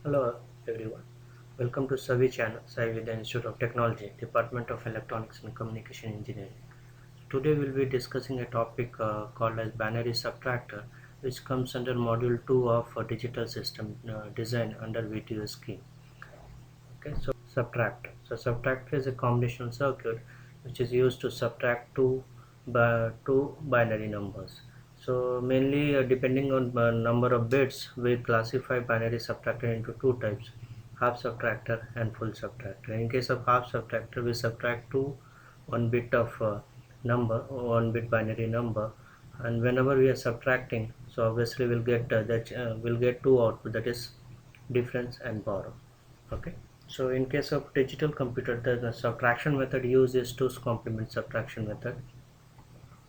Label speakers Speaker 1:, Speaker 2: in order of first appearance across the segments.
Speaker 1: Hello everyone, welcome to Savi channel, Sai Vidya Institute of Technology, Department of Electronics and Communication Engineering. Today we'll be discussing a topic called as binary subtractor, which comes under module 2 of Digital System Design under VTU scheme. Okay, so subtractor. So subtractor is a combinational circuit which is used to subtract two binary numbers. So mainly depending on number of bits, we classify binary subtractor into two types: half subtractor and full subtractor. In case of half subtractor, we subtract one bit of one bit binary number, and whenever we are subtracting, so obviously we'll get two output, that is difference and borrow. Okay. So in case of digital computer, the subtraction method used is 2's complement subtraction method.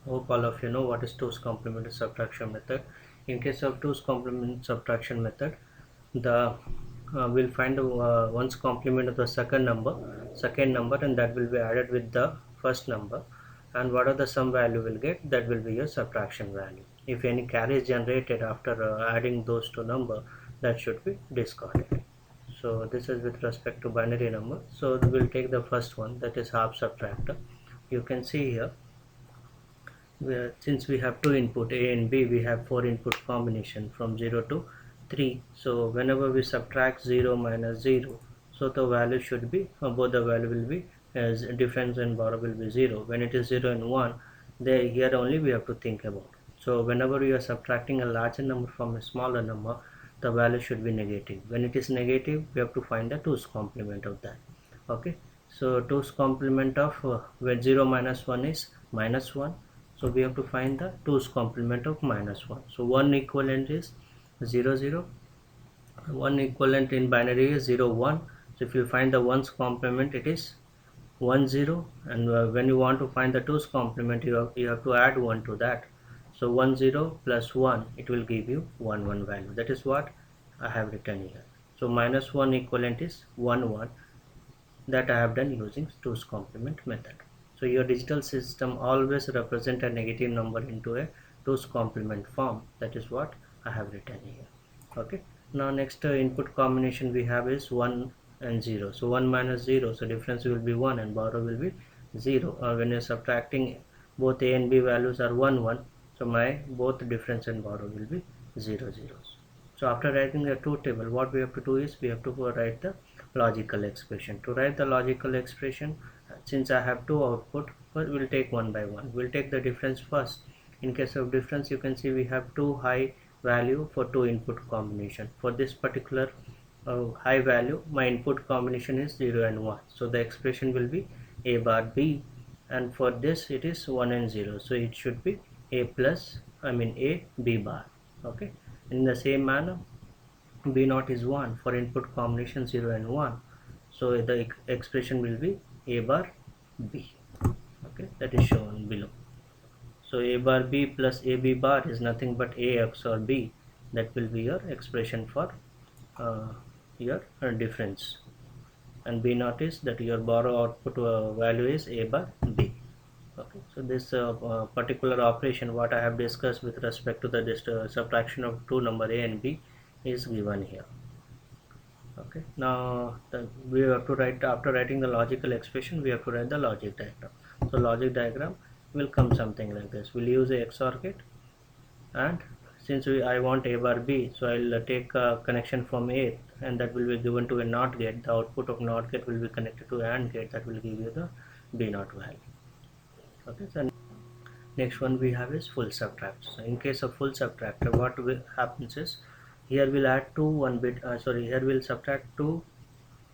Speaker 1: Hope all of you know what is 2's complement subtraction method. In case of 2's complement subtraction method, the we'll find one's complement of the second number, and that will be added with the first number. And what are the sum value will get? That will be your subtraction value. If any carry is generated after adding those two number, that should be discarded. So this is with respect to binary number. So we'll take the first one, that is half subtractor. You can see here, since we have two input A and B, we have four input combination from 0 to 3. So whenever we subtract 0 minus 0, so the value should be both the value will be as difference and borrow will be 0. When it is 0 and 1, there here only we have to think about. So whenever we are subtracting a larger number from a smaller number, the value should be negative. When it is negative, we have to find the 2's complement of that. Okay, so 2's complement of when 0 minus 1 is minus 1, so we have to find the 2's complement of minus 1. So 1 equivalent is 0 0, 1 equivalent in binary is 0 1. So if you find the 1's complement, it is 1 0, and when you want to find the 2's complement, you have to add 1 to that. So 1 0 plus 1, it will give you 1 1 value. That is what I have written here. So minus 1 equivalent is 1 1, that I have done using 2's complement method. So your digital system always represent a negative number into a 2's complement form. That is what I have written here. Okay. Now next input combination we have is 1 and 0. So 1 minus 0, so difference will be 1 and borrow will be 0. When you're subtracting, both A and B values are 1 1. So my both difference and borrow will be 0 zeros. So after writing the two table, what we have to do is we have to go write the logical expression. To write the logical expression, since I have two output, but we'll take one by one. We'll take the difference first. In case of difference, you can see we have two high value for two input combination. For this particular high value, my input combination is 0 and 1. So the expression will be A bar B, and for this it is 1 and 0. So it should be A plus, A B bar. Okay. In the same manner, B naught is 1 for input combination 0 and 1. So the expression will be A bar B. Okay, that is shown below. So A bar B plus AB bar is nothing but A XOR B. That will be your expression for uh, your difference. And B naught is that your borrow output value is A bar B. Okay, so this particular operation what I have discussed with respect to the subtraction of two number A and B is given here. Okay, now we have to write, after writing the logical expression, we have to write the logic diagram. So logic diagram will come something like this. We'll use a XOR gate, and since I want A bar B, so I'll take a connection from A, and that will be given to a NOT gate. The output of NOT gate will be connected to AND gate, that will give you the B naught value. Okay, so next one we have is full subtract. So in case of full subtractor, what happens is, here we'll add two one bit here we'll subtract two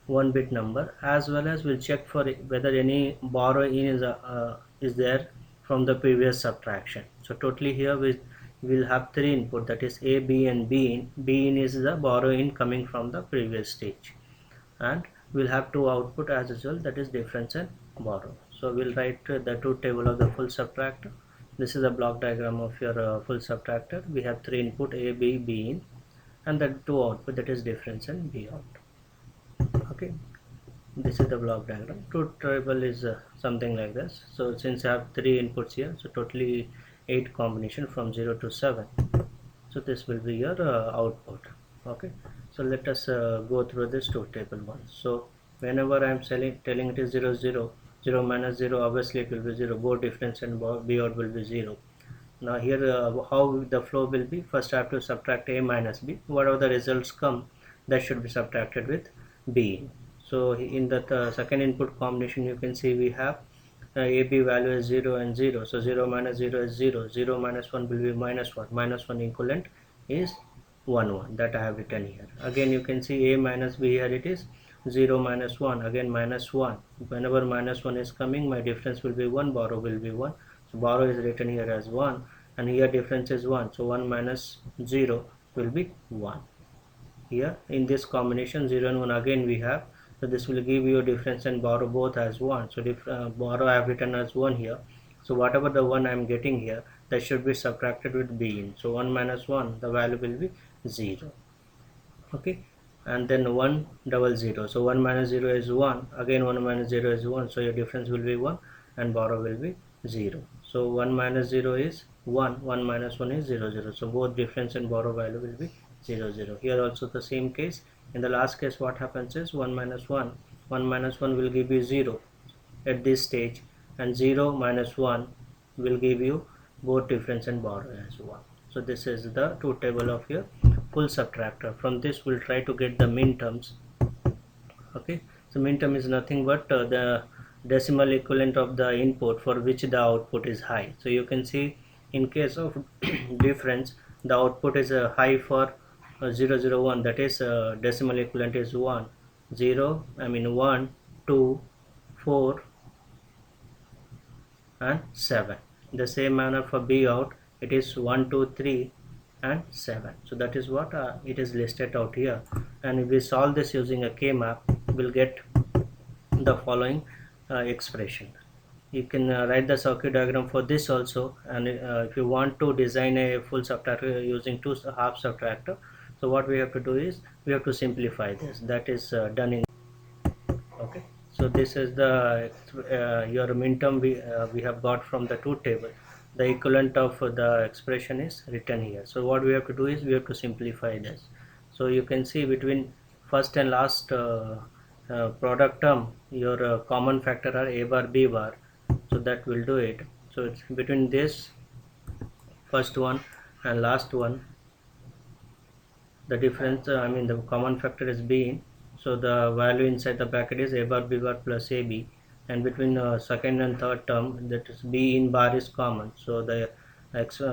Speaker 1: one bit number, as well as we'll check for whether any borrow in is there from the previous subtraction. So totally here we will have three input, that is A, B and B in. B in is the borrow in coming from the previous stage, and we'll have two output as usual, that is difference and borrow. So we'll write the two table of the full subtractor. This is a block diagram of your full subtractor. We have three input A, B, B in, and the two output, that is difference and B out. Okay, this is the block diagram. Truth table is something like this. So since I have three inputs here, so totally 8 combination from 0 to 7. So this will be your output. Okay, So let us go through this two table once. So whenever I am telling it is 0 0, 0 minus 0, obviously it will be 0, both difference and B out will be 0. Now here how the flow will be, first I have to subtract A minus B, whatever the results come that should be subtracted with B. So in the second input combination you can see we have AB value is 0 and 0, so 0 minus 0 is 0, 0 minus 1 will be minus 1, minus 1 equivalent is 1 1, that I have written here. Again you can see A minus B, here it is 0 minus 1, again minus 1, whenever minus 1 is coming my difference will be 1, borrow will be 1, so borrow is written here as 1 and here difference is 1, so 1 minus 0 will be 1. Here in this combination 0 and 1 again we have, so this will give you a difference and borrow both as 1, so borrow I have written as 1 here, so whatever the 1 I am getting here that should be subtracted with B in, so 1 minus 1 the value will be 0. Okay, and then 1 double 0, so 1 minus 0 is 1, again 1 minus 0 is 1, so your difference will be 1 and borrow will be 0. So 1 minus 0 is 1, 1 minus 1 is 0 0, so both difference and borrow value will be 0 0. Here also the same case. In the last case what happens is 1 minus 1, 1 minus 1 will give you 0 at this stage, and 0 minus 1 will give you both difference and borrow as 1. So this is the truth table of your full subtractor. From this we'll try to get the min terms. Okay, so min term is nothing but the decimal equivalent of the input for which the output is high. So you can see in case of difference the output is high for 0 0 1, that is decimal equivalent is 1 0, I mean 1 2 4 and 7. In the same manner for B out it is 1 2 3 and 7, so that is what it is listed out here. And if we solve this using a K-map we'll get the following expression. You can write the circuit diagram for this also, and if you want to design a full subtractor using two half subtractor, so what we have to do is we have to simplify this, that is done in. Okay, so this is the your min term we have got from the truth table. The equivalent of the expression is written here. So what we have to do is we have to simplify this. So you can see between first and last product term your common factor are A bar B bar, so that will do it. So it's between this first one and last one, the difference I mean the common factor is B, so the value inside the bracket is A bar B bar plus AB, and between second and third term, that is B in bar is common, so the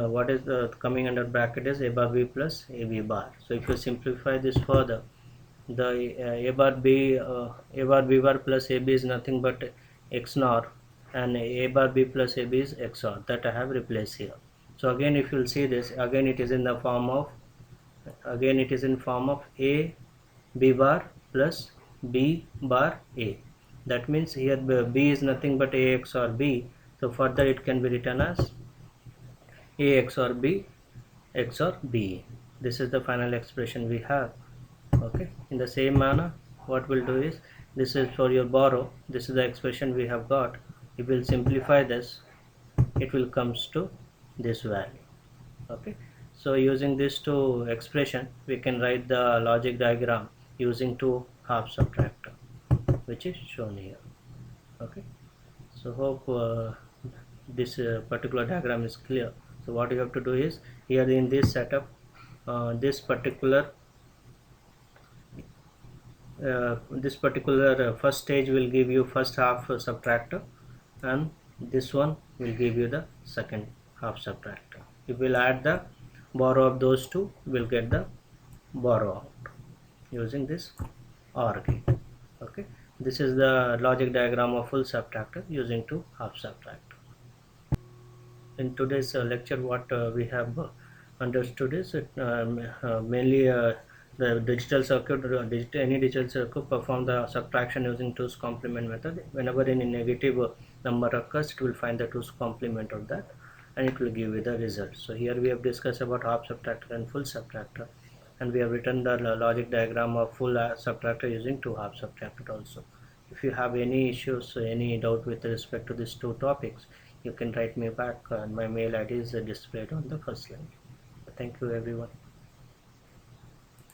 Speaker 1: what is the coming under bracket is A bar B plus AB bar. So if you simplify this further, the A bar B bar plus AB is nothing but XNOR, and A bar B plus AB is XOR, that I have replaced here. So again if you will see this, again it is in the form of A B bar plus B bar A. That means here B is nothing but A XOR B, so further it can be written as A XOR B XOR B. This is the final expression we have. Okay, in the same manner what we'll do is, this is for your borrow, this is the expression we have got. If we'll simplify this, it will comes to this value. Okay, so using these two expression we can write the logic diagram using two half subtractor, which is shown here. Okay, so hope this particular diagram is clear. So what you have to do is, here in this setup, this particular first stage will give you first half subtractor, and this one will give you the second half subtractor. If we'll add the borrow of those two, we'll get the borrow out using this OR gate. Okay, this is the logic diagram of full subtractor using two half subtractor. In today's lecture, what we have understood is mainly the digital circuit, any digital circuit perform the subtraction using 2's complement method. Whenever any negative number occurs, it will find the 2's complement of that, and it will give you the result. So here we have discussed about half subtractor and full subtractor, and we have written the logic diagram of full subtractor using two half subtractor also. If you have any issues, any doubt with respect to these two topics, you can write me back, and my mail ID is displayed on the first line. Thank you everyone.